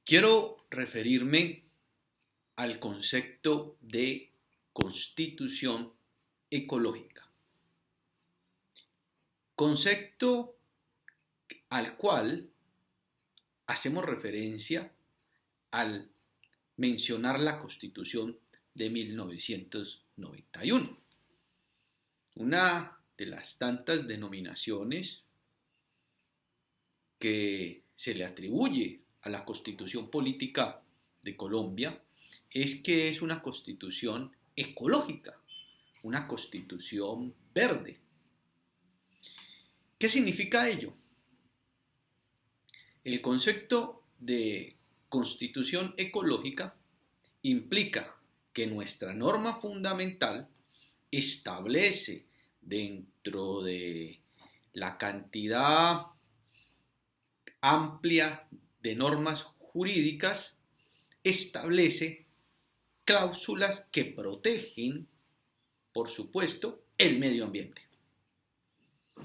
Quiero referirme al concepto de constitución ecológica, concepto al cual hacemos referencia al mencionar la Constitución de 1991, una de las tantas denominaciones que se le atribuye a la Constitución política de Colombia es que es una constitución ecológica, una constitución verde. ¿Qué significa ello? El concepto de constitución ecológica implica que nuestra norma fundamental establece dentro de la cantidad amplia de normas jurídicas, establece cláusulas que protegen, por supuesto, el medio ambiente.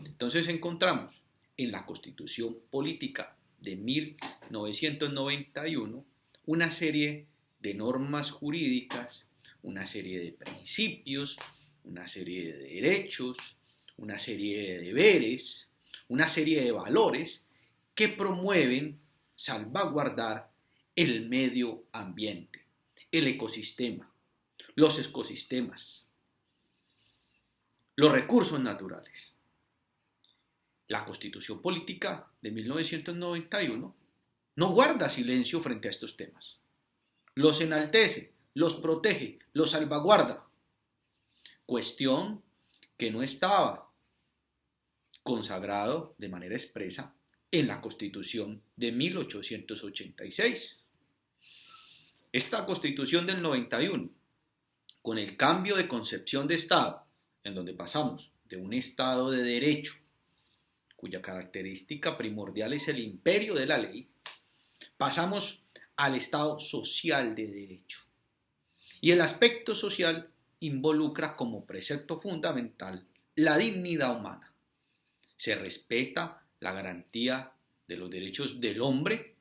Entonces encontramos en la Constitución Política de 1991 una serie de normas jurídicas, una serie de principios, una serie de derechos, una serie de deberes, una serie de valores que promueven salvaguardar el medio ambiente, el ecosistema, los ecosistemas, los recursos naturales. La Constitución Política de 1991 no guarda silencio frente a estos temas. Los enaltece, los protege, los salvaguarda. Cuestión que no estaba consagrado de manera expresa en la Constitución de 1886. Esta Constitución del 91, con el cambio de concepción de Estado, en donde pasamos de un Estado de derecho, cuya característica primordial es el imperio de la ley, pasamos al Estado social de derecho. Y el aspecto social involucra como precepto fundamental la dignidad humana. Se respeta la garantía de los derechos del hombre,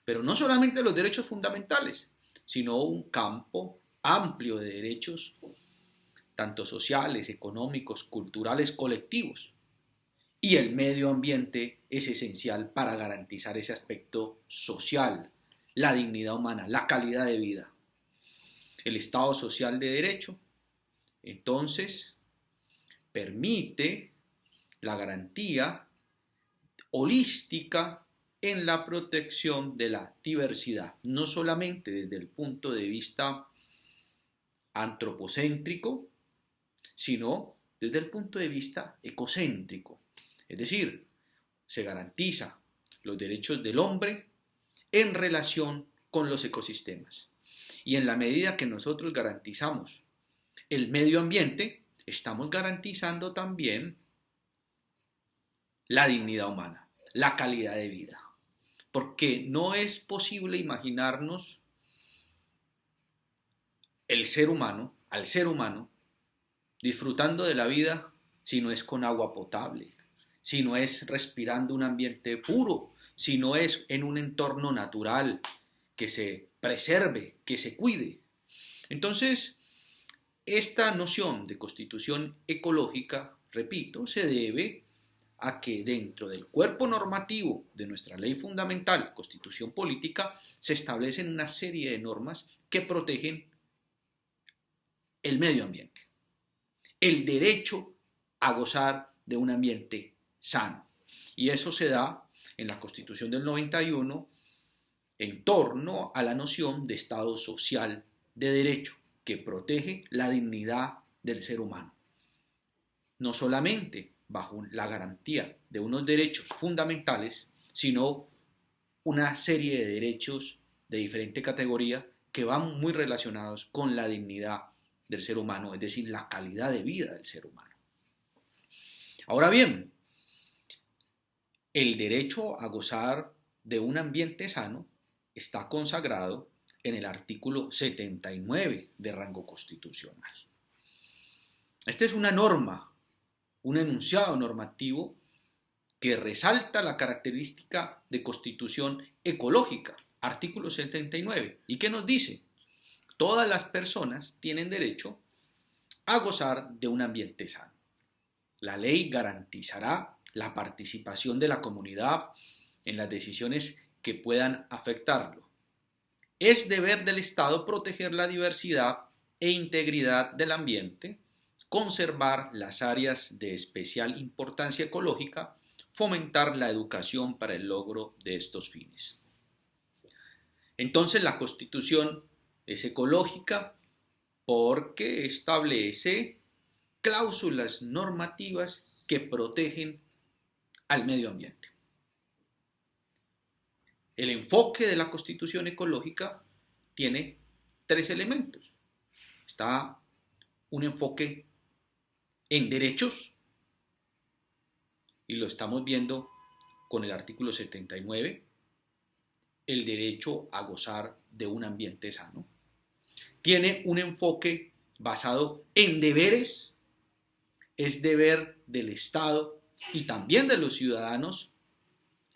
pero no solamente los derechos fundamentales, sino un campo amplio de derechos, tanto sociales, económicos, culturales, colectivos. Y el medio ambiente es esencial para garantizar ese aspecto social, la dignidad humana, la calidad de vida. El Estado social de derecho, entonces, permite la garantía holística en la protección de la diversidad, no solamente desde el punto de vista antropocéntrico, sino desde el punto de vista ecocéntrico. Es decir, se garantiza los derechos del hombre en relación con los ecosistemas. Y en la medida que nosotros garantizamos el medio ambiente, estamos garantizando también la dignidad humana, la calidad de vida. Porque no es posible imaginarnos al ser humano, disfrutando de la vida si no es con agua potable, si no es respirando un ambiente puro, si no es en un entorno natural que se preserve, que se cuide. Entonces, esta noción de constitución ecológica, repito, se debe a que dentro del cuerpo normativo de nuestra ley fundamental, Constitución Política, se establecen una serie de normas que protegen el medio ambiente, el derecho a gozar de un ambiente sano. Y eso se da en la Constitución del 91 en torno a la noción de Estado social de derecho, que protege la dignidad del ser humano. No solamente bajo la garantía de unos derechos fundamentales, sino una serie de derechos de diferente categoría que van muy relacionados con la dignidad del ser humano, es decir, la calidad de vida del ser humano. Ahora bien, el derecho a gozar de un ambiente sano está consagrado en el artículo 79 de rango constitucional. Esta es una norma, un enunciado normativo que resalta la característica de constitución ecológica, Artículo 79. ¿Y qué nos dice? Todas las personas tienen derecho a gozar de un ambiente sano. La ley garantizará la participación de la comunidad en las decisiones que puedan afectarlo. Es deber del Estado proteger la diversidad e integridad del ambiente, conservar las áreas de especial importancia ecológica, fomentar la educación para el logro de estos fines. Entonces la Constitución es ecológica porque establece cláusulas normativas que protegen al medio ambiente. El enfoque de la Constitución ecológica tiene tres elementos. Está un enfoque en derechos, y lo estamos viendo con el artículo 79, el derecho a gozar de un ambiente sano. Tiene un enfoque basado en deberes, es deber del Estado y también de los ciudadanos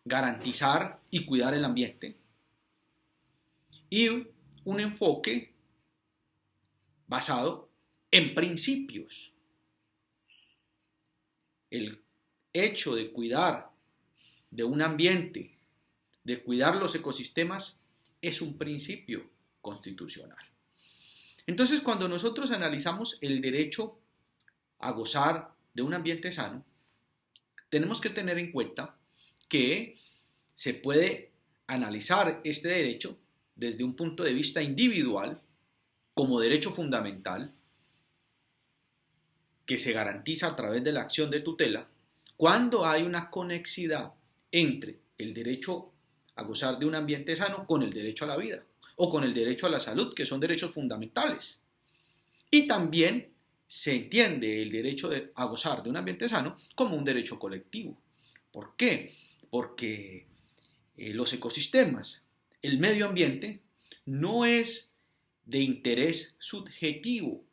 garantizar y cuidar el ambiente. Y un enfoque basado en principios. El hecho de cuidar de un ambiente, de cuidar los ecosistemas, es un principio constitucional. Entonces, cuando nosotros analizamos el derecho a gozar de un ambiente sano, tenemos que tener en cuenta que se puede analizar este derecho desde un punto de vista individual, como derecho fundamental, que se garantiza a través de la acción de tutela, cuando hay una conexidad entre el derecho a gozar de un ambiente sano con el derecho a la vida o con el derecho a la salud, que son derechos fundamentales. Y también se entiende el derecho a gozar de un ambiente sano como un derecho colectivo. ¿Por qué? Porque los ecosistemas, el medio ambiente, no es de interés subjetivo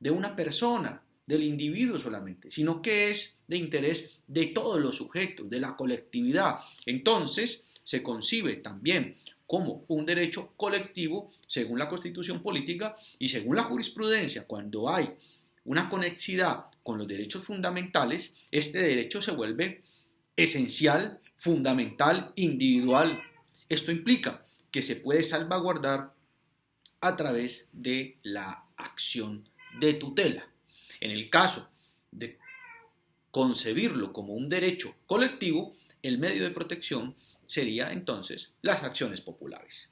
de una persona, del individuo solamente, sino que es de interés de todos los sujetos, de la colectividad. Entonces, se concibe también como un derecho colectivo según la Constitución política y según la jurisprudencia. Cuando hay una conexidad con los derechos fundamentales, este derecho se vuelve esencial, fundamental, individual. Esto implica que se puede salvaguardar a través de la acción de tutela. En el caso de concebirlo como un derecho colectivo, el medio de protección sería entonces las acciones populares.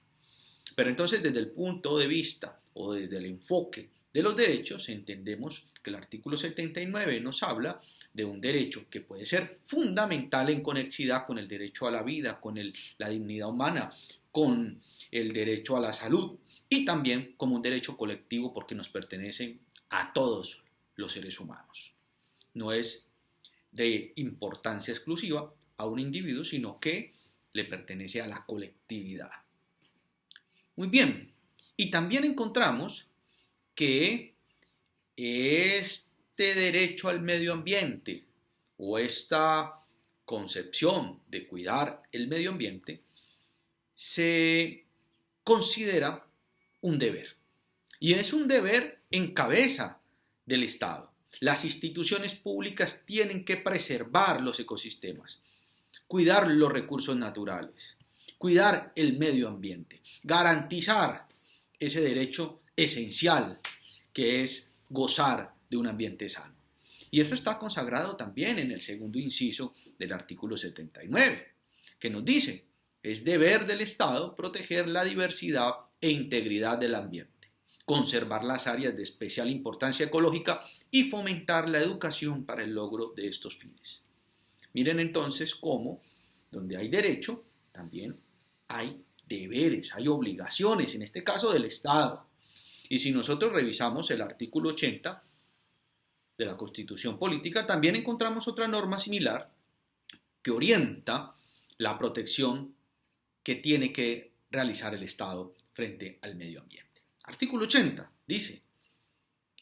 Pero entonces desde el punto de vista o desde el enfoque de los derechos, entendemos que el artículo 79 nos habla de un derecho que puede ser fundamental en conexidad con el derecho a la vida, con la dignidad humana, con el derecho a la salud y también como un derecho colectivo porque nos pertenecen a todos los seres humanos. No es de importancia exclusiva a un individuo, sino que le pertenece a la colectividad. Muy bien, y también encontramos que este derecho al medio ambiente o esta concepción de cuidar el medio ambiente se considera un deber. Y es un deber en cabeza del Estado. Las instituciones públicas tienen que preservar los ecosistemas, cuidar los recursos naturales, cuidar el medio ambiente, garantizar ese derecho esencial que es gozar de un ambiente sano. Y eso está consagrado también en el segundo inciso del artículo 79, que nos dice, es deber del Estado proteger la diversidad e integridad del ambiente, conservar las áreas de especial importancia ecológica y fomentar la educación para el logro de estos fines. Miren entonces cómo, donde hay derecho, también hay deberes, hay obligaciones, en este caso del Estado. Y si nosotros revisamos el artículo 80 de la Constitución Política, también encontramos otra norma similar que orienta la protección que tiene que realizar el Estado frente al medio ambiente. Artículo 80 dice,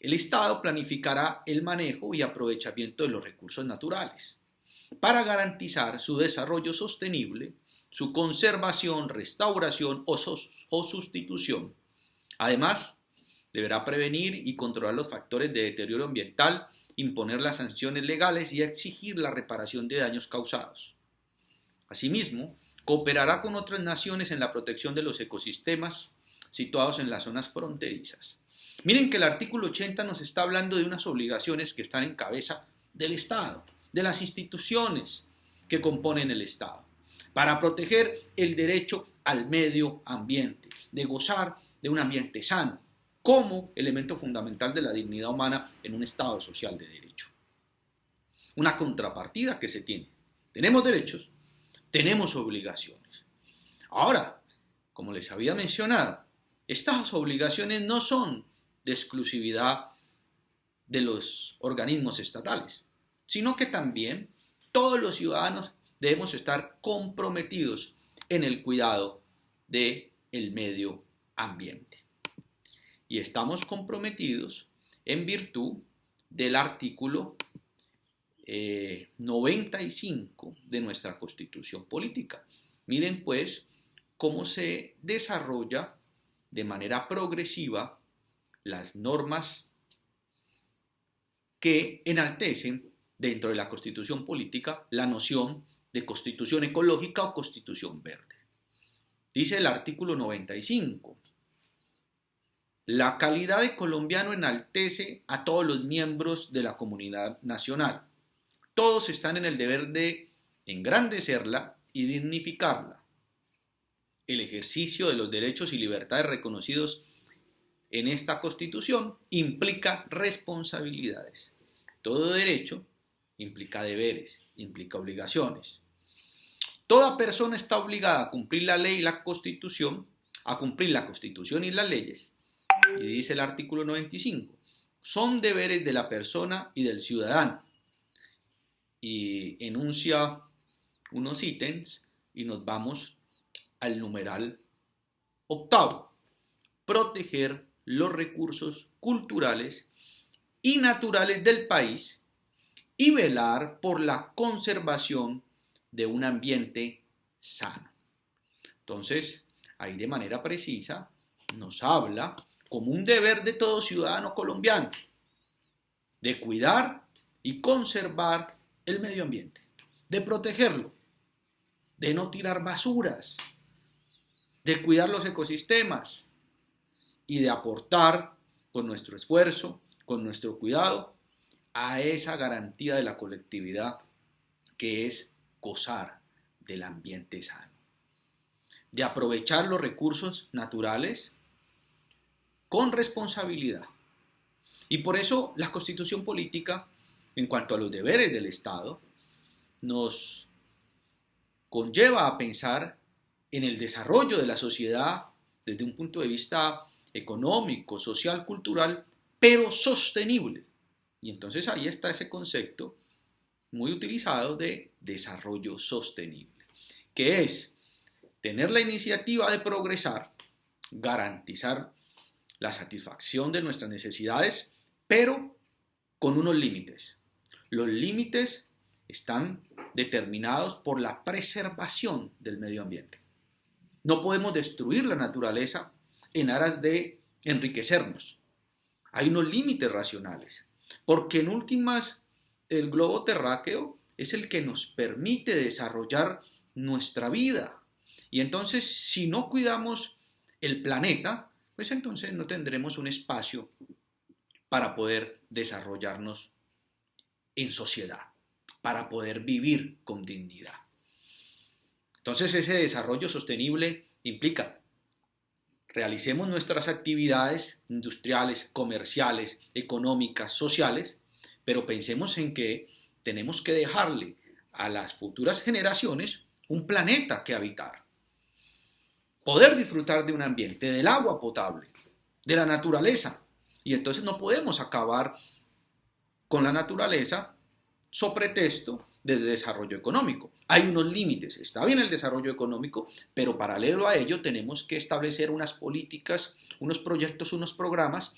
el Estado planificará el manejo y aprovechamiento de los recursos naturales para garantizar su desarrollo sostenible su conservación, restauración o sustitución. Además, deberá prevenir y controlar los factores de deterioro ambiental, imponer las sanciones legales y exigir la reparación de daños causados. Asimismo, cooperará con otras naciones en la protección de los ecosistemas situados en las zonas fronterizas. Miren que el artículo 80 nos está hablando de unas obligaciones que están en cabeza del Estado, de las instituciones que componen el Estado, para proteger el derecho al medio ambiente, de gozar de un ambiente sano, como elemento fundamental de la dignidad humana en un Estado social de derecho. Una contrapartida que se tiene. Tenemos derechos, tenemos obligaciones. Ahora, como les había mencionado, estas obligaciones no son de exclusividad de los organismos estatales, sino que también todos los ciudadanos debemos estar comprometidos en el cuidado del medio ambiente. Y estamos comprometidos en virtud del artículo 95 de nuestra Constitución Política. Miren pues cómo se desarrolla de manera progresiva las normas que enaltecen dentro de la Constitución Política la noción de constitución ecológica o constitución verde. Dice el artículo 95: la calidad de colombiano enaltece a todos los miembros de la comunidad nacional. Todos están en el deber de engrandecerla y dignificarla. El ejercicio de los derechos y libertades reconocidos en esta Constitución implica responsabilidades. Todo derecho implica deberes, implica obligaciones. Toda persona está obligada a cumplir la ley y la Constitución, a cumplir la Constitución y las leyes. Y dice el artículo 95, son deberes de la persona y del ciudadano. Y enuncia unos ítems y nos vamos al numeral octavo. Proteger los recursos culturales y naturales del país y velar por la conservación de un ambiente sano. Entonces, ahí de manera precisa nos habla como un deber de todo ciudadano colombiano de cuidar y conservar el medio ambiente, de protegerlo, de no tirar basuras, de cuidar los ecosistemas y de aportar con nuestro esfuerzo, con nuestro cuidado, a esa garantía de la colectividad que es gozar del ambiente sano, de aprovechar los recursos naturales con responsabilidad. Y por eso la Constitución Política, en cuanto a los deberes del Estado, nos conlleva a pensar en el desarrollo de la sociedad desde un punto de vista económico, social, cultural, pero sostenible. Y entonces ahí está ese concepto muy utilizado de desarrollo sostenible, que es tener la iniciativa de progresar, garantizar la satisfacción de nuestras necesidades, pero con unos límites. Los límites están determinados por la preservación del medio ambiente. No podemos destruir la naturaleza en aras de enriquecernos. Hay unos límites racionales, porque en últimas el globo terráqueo es el que nos permite desarrollar nuestra vida. Y entonces, si no cuidamos el planeta, pues entonces no tendremos un espacio para poder desarrollarnos en sociedad, para poder vivir con dignidad. Entonces ese desarrollo sostenible implica realicemos nuestras actividades industriales, comerciales, económicas, sociales, pero pensemos en que tenemos que dejarle a las futuras generaciones un planeta que habitar. Poder disfrutar de un ambiente, del agua potable, de la naturaleza. Y entonces no podemos acabar con la naturaleza so pretexto de desarrollo económico. Hay unos límites, está bien el desarrollo económico, pero paralelo a ello tenemos que establecer unas políticas, unos proyectos, unos programas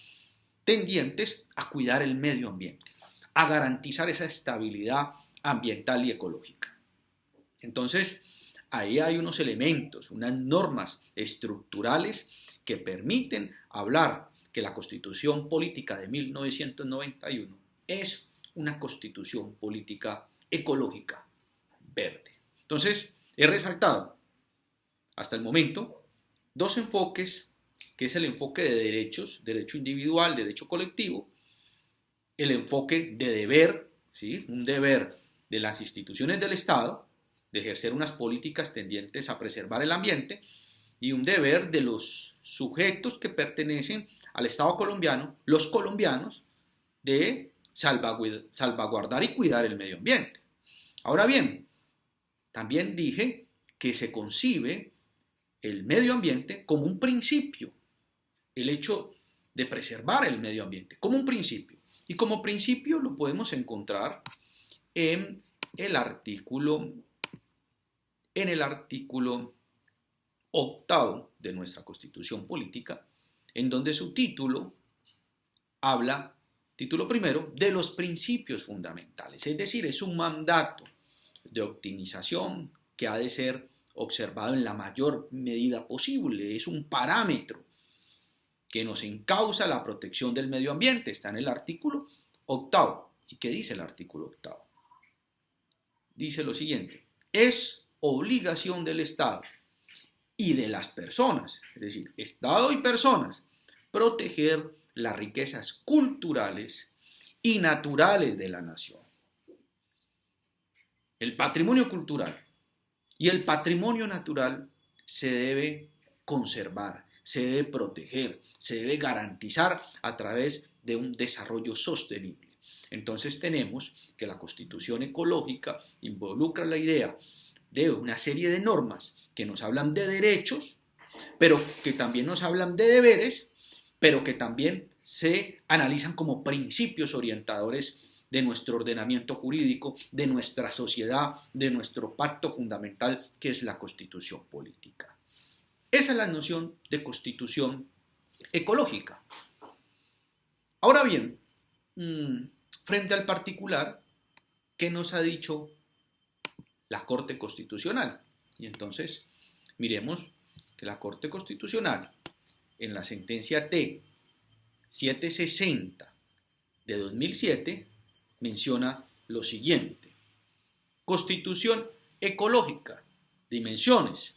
tendientes a cuidar el medio ambiente, a garantizar esa estabilidad ambiental y ecológica. Entonces, ahí hay unos elementos, unas normas estructurales que permiten hablar que la Constitución Política de 1991 es una constitución política ecológica verde. Entonces, he resaltado hasta el momento dos enfoques, que es el enfoque de derechos, derecho individual, derecho colectivo, el enfoque de deber, ¿sí? Un deber de las instituciones del Estado, de ejercer unas políticas tendientes a preservar el ambiente, y un deber de los sujetos que pertenecen al Estado colombiano, los colombianos, de salvaguardar y cuidar el medio ambiente. Ahora bien, también dije que se concibe el medio ambiente como un principio, el hecho de preservar el medio ambiente como un principio. Y como principio lo podemos encontrar en el artículo octavo de nuestra Constitución Política, en donde su título habla, título primero, de los principios fundamentales. Es decir, es un mandato de optimización que ha de ser observado en la mayor medida posible. Es un parámetro que nos encausa la protección del medio ambiente. Está en el artículo octavo. ¿Y qué dice el artículo octavo? Dice lo siguiente: es obligación del Estado y de las personas, es decir, Estado y personas, proteger las riquezas culturales y naturales de la nación. El patrimonio cultural y el patrimonio natural se debe conservar, se debe proteger, se debe garantizar a través de un desarrollo sostenible. Entonces tenemos que la Constitución ecológica involucra la idea de una serie de normas que nos hablan de derechos, pero que también nos hablan de deberes, pero que también se analizan como principios orientadores de nuestro ordenamiento jurídico, de nuestra sociedad, de nuestro pacto fundamental, que es la Constitución política. Esa es la noción de Constitución ecológica. Ahora bien, frente al particular, ¿qué nos ha dicho la Corte Constitucional? Y entonces miremos que la Corte Constitucional, en la sentencia T 760 de 2007, menciona lo siguiente: Constitución ecológica, dimensiones.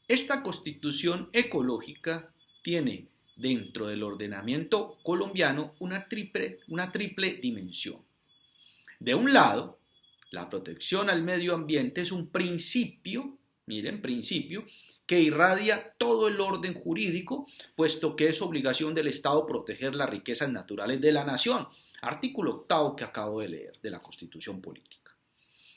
Esta Constitución ecológica tiene dentro del ordenamiento colombiano una triple dimensión. De un lado, la protección al medio ambiente es un principio, miren, principio, que irradia todo el orden jurídico, puesto que es obligación del Estado proteger las riquezas naturales de la nación. Artículo octavo que acabo de leer de la Constitución Política.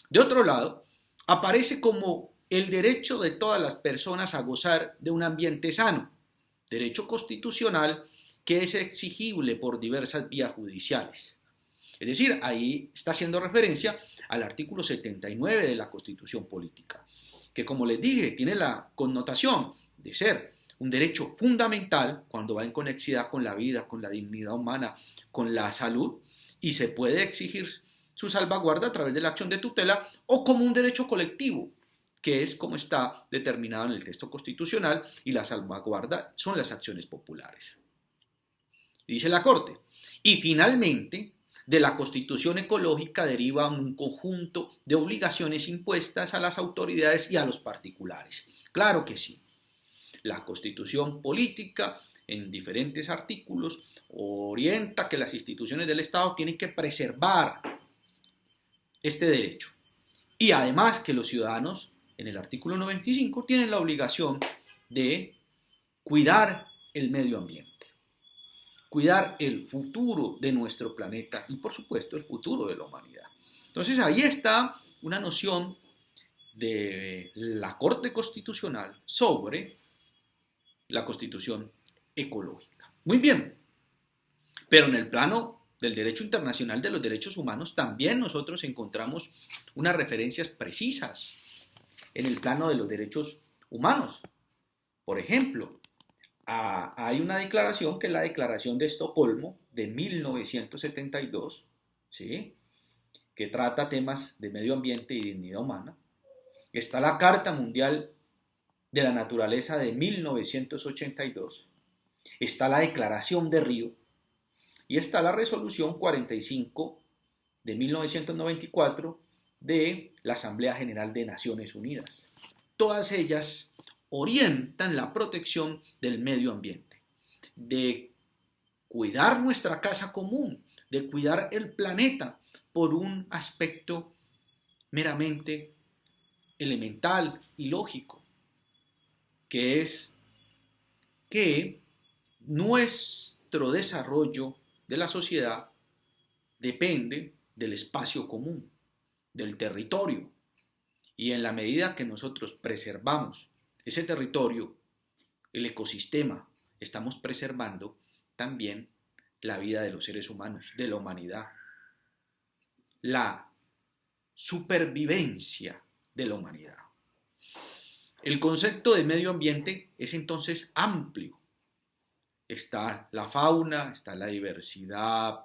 De otro lado, aparece como el derecho de todas las personas a gozar de un ambiente sano, derecho constitucional que es exigible por diversas vías judiciales. Es decir, ahí está haciendo referencia al artículo 79 de la Constitución Política, que, como les dije, tiene la connotación de ser un derecho fundamental cuando va en conexidad con la vida, con la dignidad humana, con la salud, y se puede exigir su salvaguarda a través de la acción de tutela, o como un derecho colectivo, que es como está determinado en el texto constitucional, y la salvaguarda son las acciones populares. Dice la Corte: y finalmente, de la Constitución ecológica deriva un conjunto de obligaciones impuestas a las autoridades y a los particulares. Claro que sí. La Constitución política, en diferentes artículos, orienta que las instituciones del Estado tienen que preservar este derecho. Y además que los ciudadanos, en el artículo 95, tienen la obligación de cuidar el medio ambiente, cuidar el futuro de nuestro planeta y, por supuesto, el futuro de la humanidad. Entonces, ahí está una noción de la Corte Constitucional sobre la Constitución ecológica. Muy bien, pero en el plano del derecho internacional de los derechos humanos también nosotros encontramos unas referencias precisas en el plano de los derechos humanos. Por ejemplo, hay una declaración que es la Declaración de Estocolmo de 1972, ¿sí?, que trata temas de medio ambiente y dignidad humana, está la Carta Mundial de la Naturaleza de 1982, está la Declaración de Río y está la Resolución 45 de 1994 de la Asamblea General de Naciones Unidas. Todas ellas orientan la protección del medio ambiente, de cuidar nuestra casa común, de cuidar el planeta por un aspecto meramente elemental y lógico, que es que nuestro desarrollo de la sociedad depende del espacio común, del territorio, y en la medida que nosotros preservamos ese territorio, el ecosistema, estamos preservando también la vida de los seres humanos, de la humanidad, la supervivencia de la humanidad. El concepto de medio ambiente es entonces amplio. Está la fauna, está la diversidad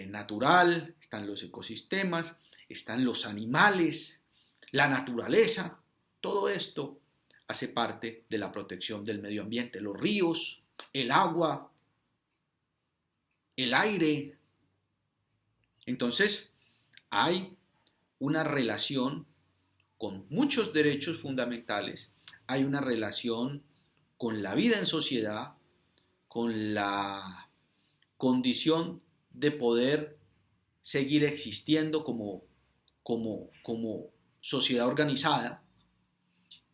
natural, están los ecosistemas, están los animales, la naturaleza. Todo esto hace parte de la protección del medio ambiente. Los ríos, el agua, el aire. Entonces, hay una relación con muchos derechos fundamentales, hay una relación con la vida en sociedad, con la condición de poder seguir existiendo como sociedad organizada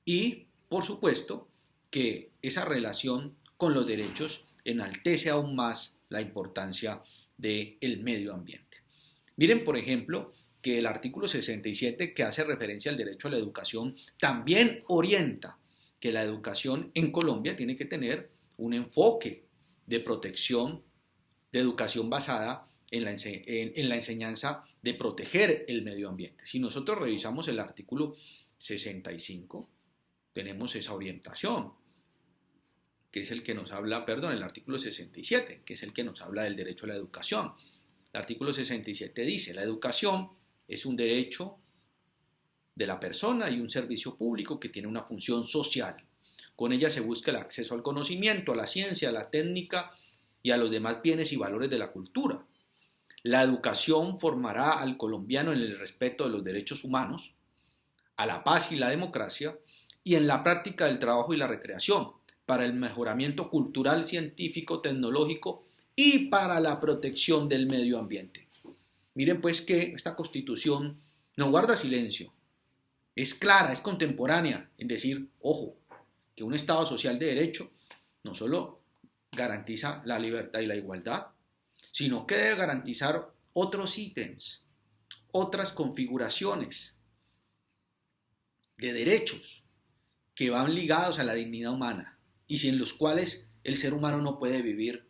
y, por supuesto, que esa relación con los derechos enaltece aún más la importancia del medio ambiente. Miren, por ejemplo, que el artículo 67, que hace referencia al derecho a la educación, también orienta que la educación en Colombia tiene que tener un enfoque de protección, de educación basada en la enseñanza de proteger el medio ambiente. Si nosotros revisamos el artículo 65, tenemos esa orientación, que es el que nos habla, el artículo 67, que es el que nos habla del derecho a la educación. El artículo 67 dice, la educación es un derecho de la persona y un servicio público que tiene una función social. Con ella se busca el acceso al conocimiento, a la ciencia, a la técnica y a los demás bienes y valores de la cultura. La educación formará al colombiano en el respeto de los derechos humanos, a la paz y la democracia, y en la práctica del trabajo y la recreación, para el mejoramiento cultural, científico, tecnológico y para la protección del medio ambiente. Miren pues que esta Constitución no guarda silencio, es clara, es contemporánea en decir, ojo, que un Estado social de derecho no solo garantiza la libertad y la igualdad, sino que debe garantizar otros ítems, otras configuraciones de derechos que van ligados a la dignidad humana y sin los cuales el ser humano no puede vivir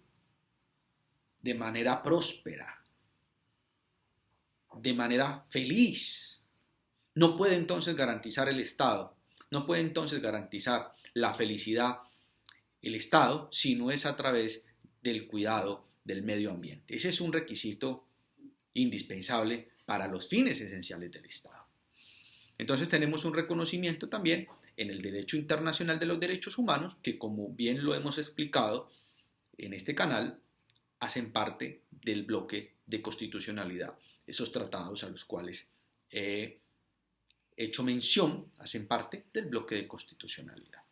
de manera próspera, de manera feliz. No puede entonces garantizar el Estado, no puede entonces garantizar la felicidad el Estado si no es a través del cuidado del medio ambiente. Ese es un requisito indispensable para los fines esenciales del Estado. Entonces tenemos un reconocimiento también en el derecho internacional de los derechos humanos que, como bien lo hemos explicado en este canal, hacen parte del bloque de constitucionalidad. Esos tratados a los cuales he hecho mención hacen parte del bloque de constitucionalidad.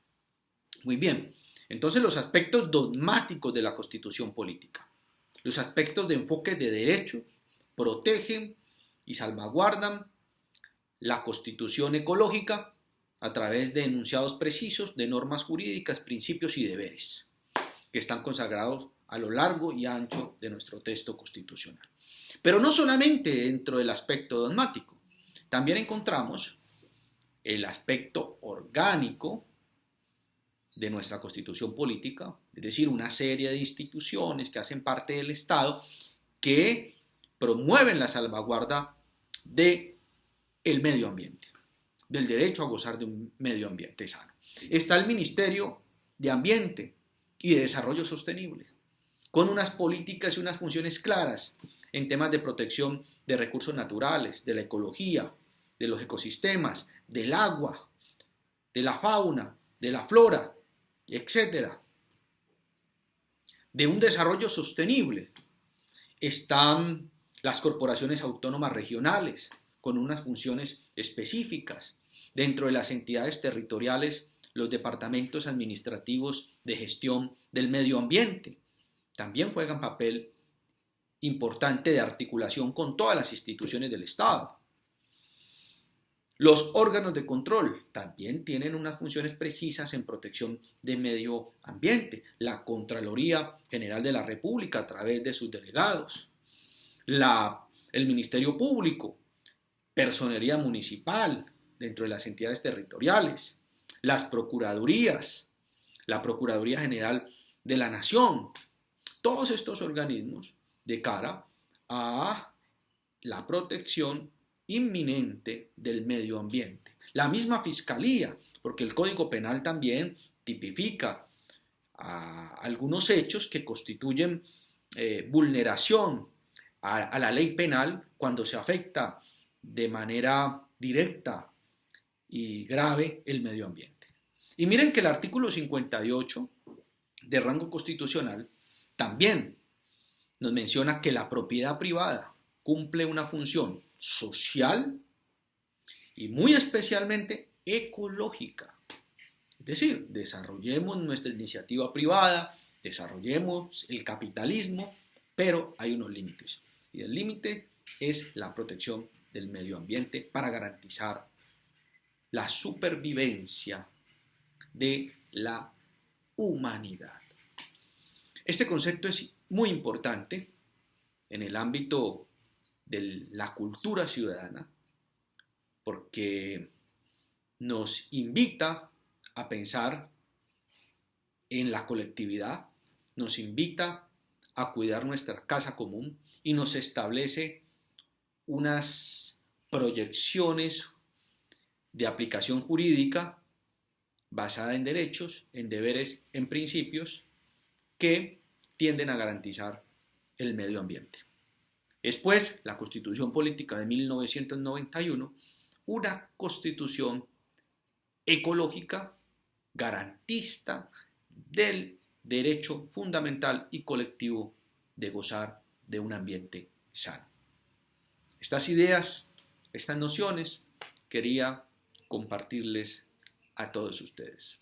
Muy bien, entonces los aspectos dogmáticos de la Constitución política, los aspectos de enfoque de derechos, protegen y salvaguardan la Constitución ecológica a través de enunciados precisos de normas jurídicas, principios y deberes que están consagrados a lo largo y ancho de nuestro texto constitucional. Pero no solamente dentro del aspecto dogmático, también encontramos el aspecto orgánico de nuestra Constitución política, es decir, una serie de instituciones que hacen parte del Estado que promueven la salvaguarda del medio ambiente, del derecho a gozar de un medio ambiente sano. Está el Ministerio de Ambiente y de Desarrollo Sostenible, con unas políticas y unas funciones claras en temas de protección de recursos naturales, de la ecología, de los ecosistemas, del agua, de la fauna, de la flora, etc. De un desarrollo sostenible están las corporaciones autónomas regionales con unas funciones específicas. Dentro de las entidades territoriales, los departamentos administrativos de gestión del medio ambiente también juegan papel importante de articulación con todas las instituciones del Estado. Los órganos de control también tienen unas funciones precisas en protección del medio ambiente. La Contraloría General de la República a través de sus delegados. El Ministerio Público, Personería Municipal dentro de las entidades territoriales. Las Procuradurías, la Procuraduría General de la Nación. Todos estos organismos de cara a la protección inminente del medio ambiente. La misma Fiscalía, porque el Código Penal también tipifica algunos hechos que constituyen vulneración a la ley penal cuando se afecta de manera directa y grave el medio ambiente. Y miren que el artículo 58 de rango constitucional también nos menciona que la propiedad privada cumple una función social y muy especialmente ecológica. Es decir, desarrollemos nuestra iniciativa privada, desarrollemos el capitalismo, pero hay unos límites. Y el límite es la protección del medio ambiente para garantizar la supervivencia de la humanidad. Este concepto es muy importante en el ámbito de la cultura ciudadana porque nos invita a pensar en la colectividad, nos invita a cuidar nuestra casa común y nos establece unas proyecciones de aplicación jurídica basada en derechos, en deberes, en principios que tienden a garantizar el medio ambiente. Después, la Constitución Política de 1991, una constitución ecológica garantista del derecho fundamental y colectivo de gozar de un ambiente sano. Estas ideas, estas nociones, quería compartirles a todos ustedes.